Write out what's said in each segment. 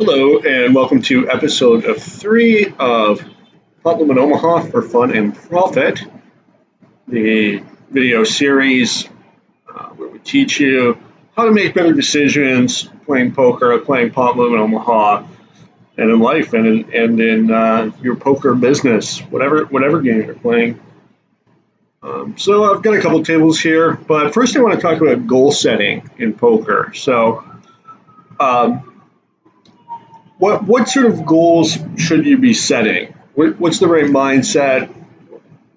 Hello, and welcome to episode of 3 of Problem in Omaha for Fun and Profit, the video series where we teach you how to make better decisions playing poker, playing Problem in Omaha, and in life, and in your poker business, whatever game you're playing. So I've got a couple tables here, but first I want to talk about goal setting in poker. So. What sort of goals should you be setting? What's the right mindset?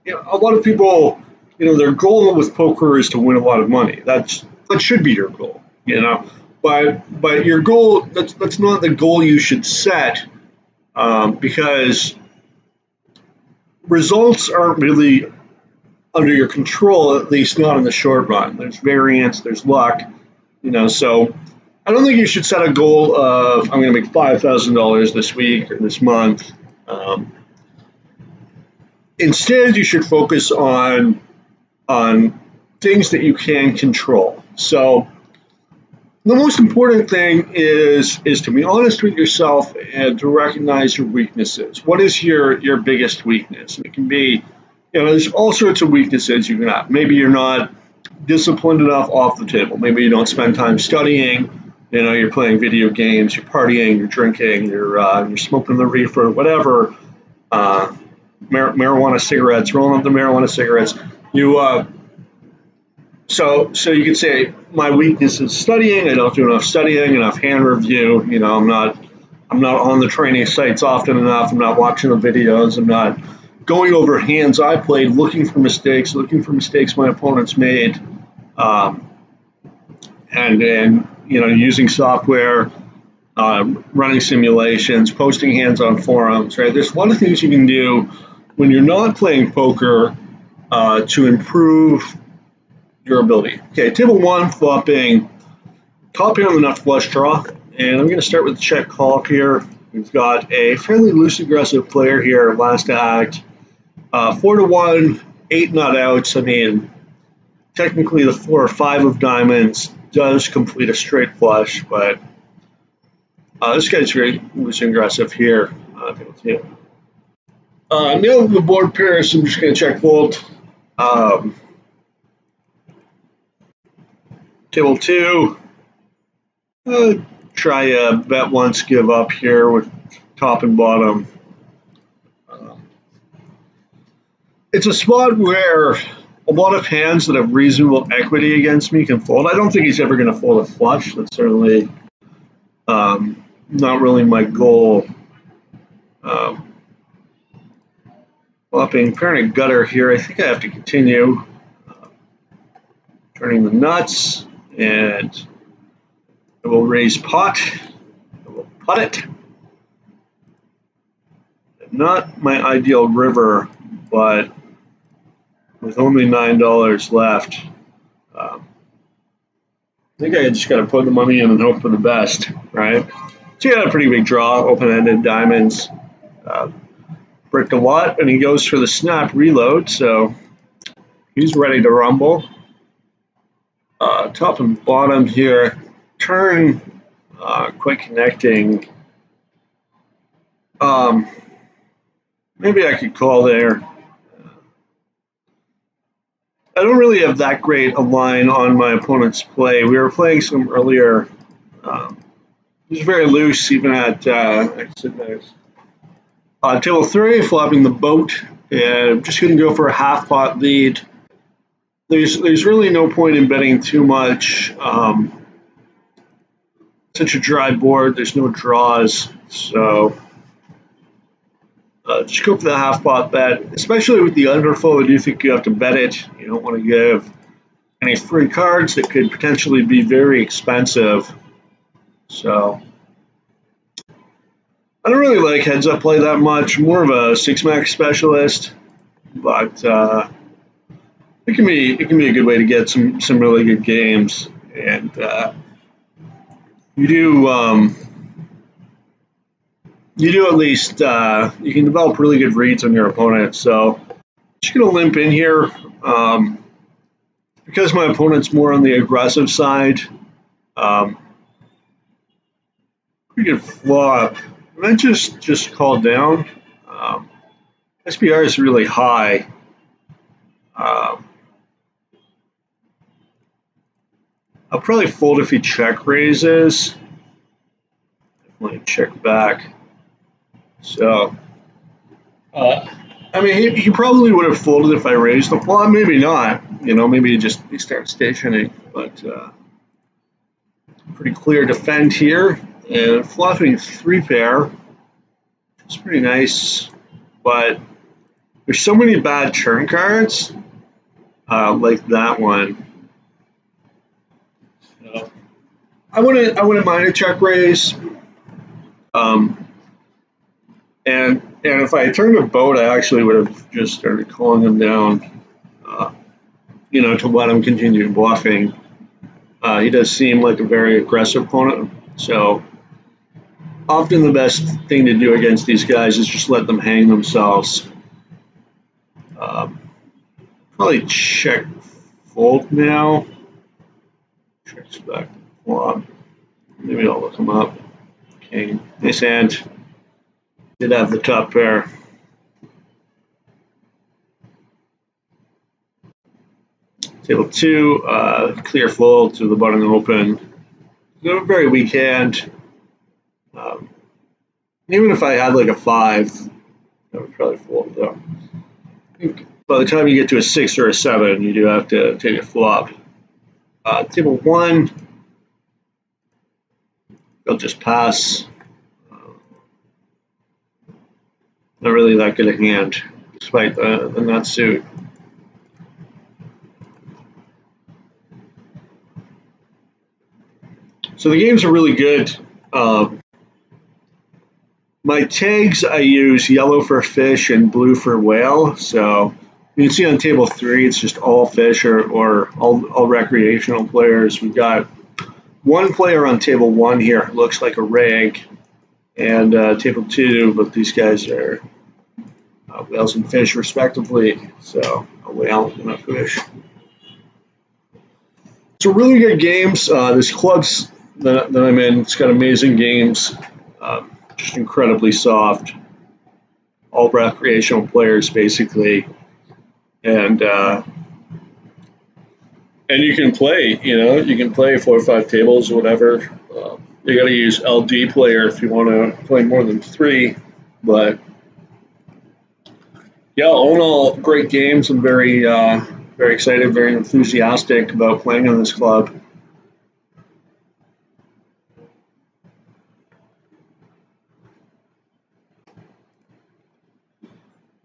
A lot of people, their goal with poker is to win a lot of money. That should be your goal, But your goal that's not the goal you should set, because results aren't really under your control, at least not in the short run. There's variance, there's luck, So I don't think you should set a goal of I'm going to make $5,000 this week or this month. Instead, you should focus on things that you can control. So the most important thing is to be honest with yourself and to recognize your weaknesses. What is your biggest weakness? It can be, there's all sorts of weaknesses you can have. Maybe you're not disciplined enough off the table. Maybe you don't spend time studying. You're playing video games, you're partying, you're drinking, you're smoking the reefer, whatever. Marijuana cigarettes, rolling up the marijuana cigarettes. So you could say my weakness is studying. I don't do enough studying, enough hand review. I'm not on the training sites often enough. I'm not watching the videos. I'm not going over hands I played, looking for mistakes my opponents made, and using software, running simulations, posting hands on forums, right? There's a lot of things you can do when you're not playing poker to improve your ability. Okay, table one, flopping, top hand on the nut flush draw, and I'm going to start with the check call here. We've got a fairly loose aggressive player here, last act, 4-1, 8 nut outs. I mean, technically the 4 or 5 of diamonds does complete a straight flush, but this guy's very loose and aggressive here. Nail the board pair, so I'm just going to check fold. Table 2. Try a bet once, give up here with top and bottom. It's a spot where a lot of hands that have reasonable equity against me can fold. I don't think he's ever going to fold a flush. That's certainly not really my goal. Flopping parent gutter here. I think I have to continue. Turning the nuts, and I will raise pot. I will putt it. Not my ideal river, but with only $9 left, I think I just got to put the money in and hope for the best, right? So you got a pretty big draw, open-ended diamonds, bricked a lot, and he goes for the snap reload, so he's ready to rumble. Top and bottom here, turn, quite connecting. Maybe I could call there. I don't really have that great a line on my opponent's play. We were playing some earlier. It was very loose, even at table 3, flopping the boat. And I'm just going to go for a half pot lead. There's really no point in betting too much. Such a dry board, there's no draws, so just go for the half pot bet, especially with the underfold. I do think you have to bet it. You don't want to give any free cards that could potentially be very expensive. So I don't really like heads up play that much. More of a 6-max specialist, but it can be a good way to get some really good games, and you do at least you can develop really good reads on your opponent. So just gonna limp in here because my opponent's more on the aggressive side. Pretty good flop. And then just called down. SPR is really high. Um, I'll probably fold if he check raises. Definitely check back. So, I mean, he probably would have folded if I raised the flop. Maybe not. You know, maybe he starts stationing. But pretty clear defend here. And flopping 3-pair. It's pretty nice. But there's so many bad turn cards, like that one. So I wouldn't mind a check raise. And if I turned a boat, I actually would have just started calling him down, to let him continue bluffing. He does seem like a very aggressive opponent, so often the best thing to do against these guys is just let them hang themselves. Probably check fold now. Checks back flop. Maybe I'll look him up. King. Nice hand. Did have the top pair. Table 2, clear fold to the button open. A very weak hand. Even if I had like a 5, I would probably fold though. I think by the time you get to a 6 or a 7, you do have to take a flop. Table 1, I'll just pass. Not really that good a hand, despite the nut suit. So the games are really good. My tags, I use yellow for fish and blue for whale. So you can see on table 3, it's just all fish or all recreational players. We've got one player on table 1 here, looks like a rig, and table 2, but these guys are whales and fish respectively. So a whale and a fish. So really good games. This club's that I'm in, it's got amazing games. Just incredibly soft. All recreational players basically, and you can play. You can play 4 or 5 tables or whatever. You got to use LD player if you want to play more than 3. But yeah, all in all, great games. I'm very very excited, very enthusiastic about playing on this club.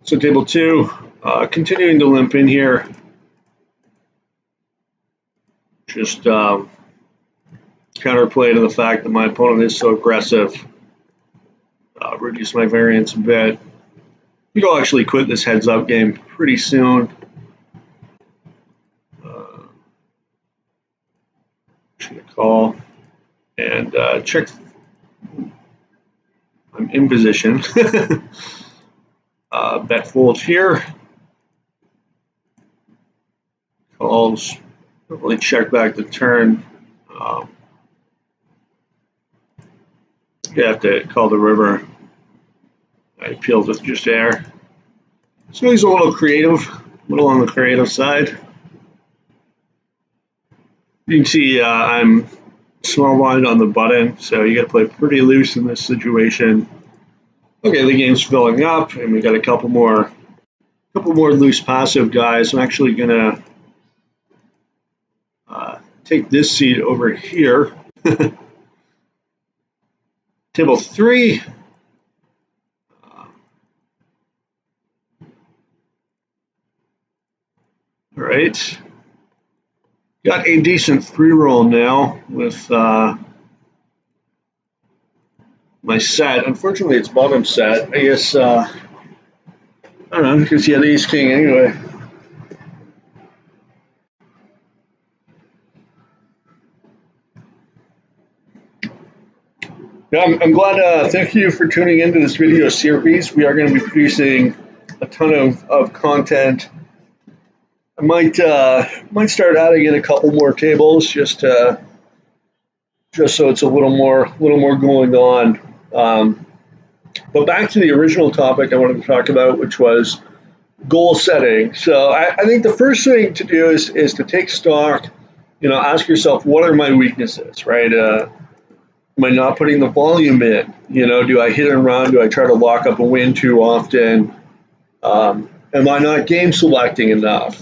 So table 2, continuing to limp in here. Just counterplay to the fact that my opponent is so aggressive. Reduce my variance a bit. I think I'll actually quit this heads-up game pretty soon. Should call and check. I'm in position. Bet fold here. Calls. Probably check back the turn. You have to call the river. I peeled with just air. So he's a little creative, a little on the creative side. You can see I'm small blind on the button, so you got to play pretty loose in this situation. Okay, the game's filling up, and we got a couple more loose passive guys. I'm actually gonna take this seat over here. Table 3. All right. Got a decent 3-roll now with my set. Unfortunately, it's bottom set. I guess, I don't know, because he had ace king anyway. Yeah, I'm glad. Thank you for tuning into this video series. We are going to be producing a ton of content. I might start adding in a couple more tables just to just so it's a little more going on. But back to the original topic I wanted to talk about, which was goal setting. So I think the first thing to do is to take stock. Ask yourself, what are my weaknesses, right? Am I not putting the volume in? Do I hit and run? Do I try to lock up a win too often? Am I not game selecting enough?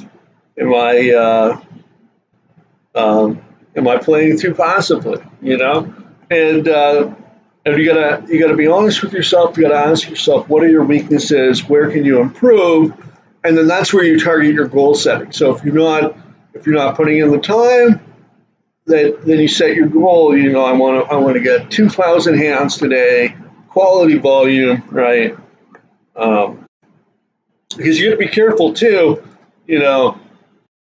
Am I playing too passively? And you gotta be honest with yourself. You gotta ask yourself, what are your weaknesses? Where can you improve? And then that's where you target your goal setting. So if you're not putting in the time, then you set your goal. I want to get 2,000 hands today, quality volume, right? Because you got to be careful too. You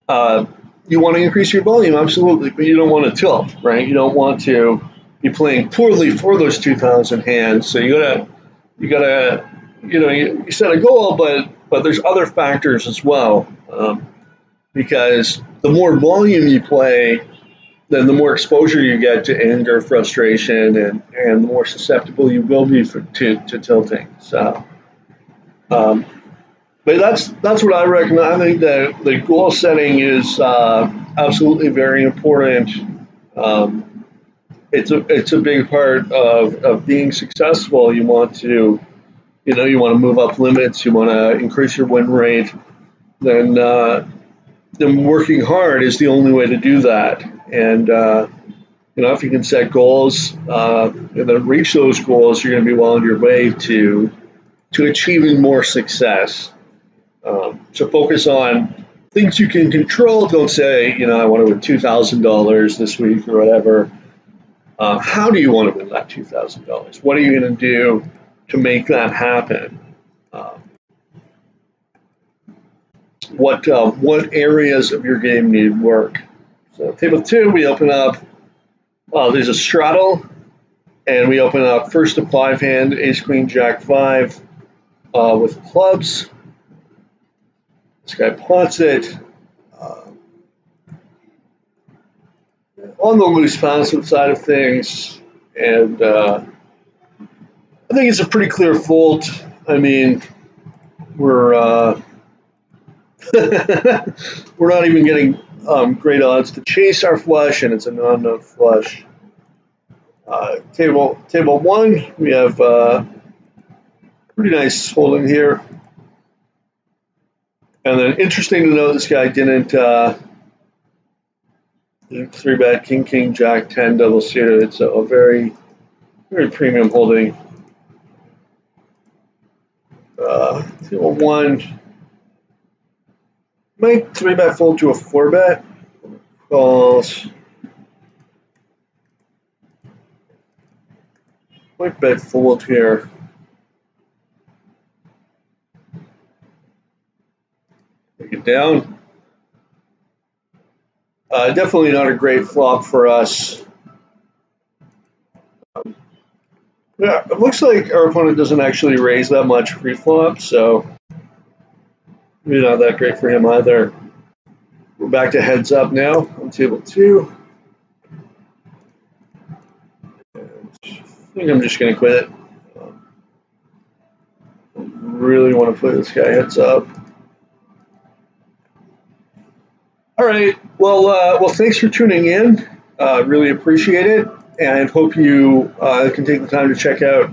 want to increase your volume, absolutely, but you don't want to tilt, right? You don't want to be playing poorly for those 2,000 hands. So you gotta, you set a goal, but there's other factors as well, because the more volume you play, then the more exposure you get to anger, frustration, and the more susceptible you will be to tilting. So, but that's what I recommend. I think that the goal setting is absolutely very important. It's a big part of being successful. You want to move up limits. You want to increase your win rate. Then working hard is the only way to do that. And if you can set goals and then reach those goals, you're going to be well on your way to achieving more success. So focus on things you can control. Don't say, I want to win $2,000 this week or whatever. How do you want to win that $2,000? What are you going to do to make that happen? What areas of your game need work? So table 2, we open up, there's a straddle, and we open up first to 5 hand, ace, queen, jack, 5 with clubs. This guy pots it. On the loose passive side of things, and I think it's a pretty clear fold. I mean, we're we're not even getting great odds to chase our flush, and it's a non-nut flush. Table 1, we have pretty nice holding here, and then interesting to note, this guy didn't 3-bet king, jack, 10 double suited. It's a very premium holding. Table 1 might 3-bet fold to a 4-bet. Calls. Might bet fold here. Take it down. Definitely not a great flop for us. Yeah, it looks like our opponent doesn't actually raise that much pre-flop, so maybe not that great for him either. We're back to heads up now on table 2. I think I'm just going to quit it. Really want to play this guy heads up. All right. Well, thanks for tuning in. Really appreciate it, and hope you can take the time to check out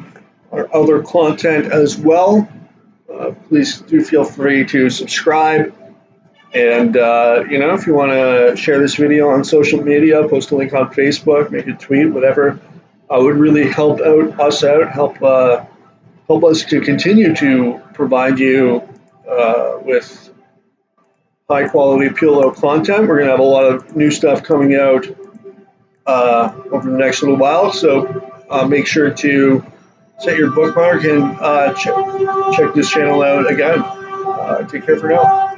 our other content as well. Please do feel free to subscribe, and if you want to share this video on social media, post a link on Facebook, make a tweet, whatever, would really help us out. Help us to continue to provide you with high quality PLO content. We're going to have a lot of new stuff coming out over the next little while, so make sure to set your bookmark and check this channel out again. Take care for now.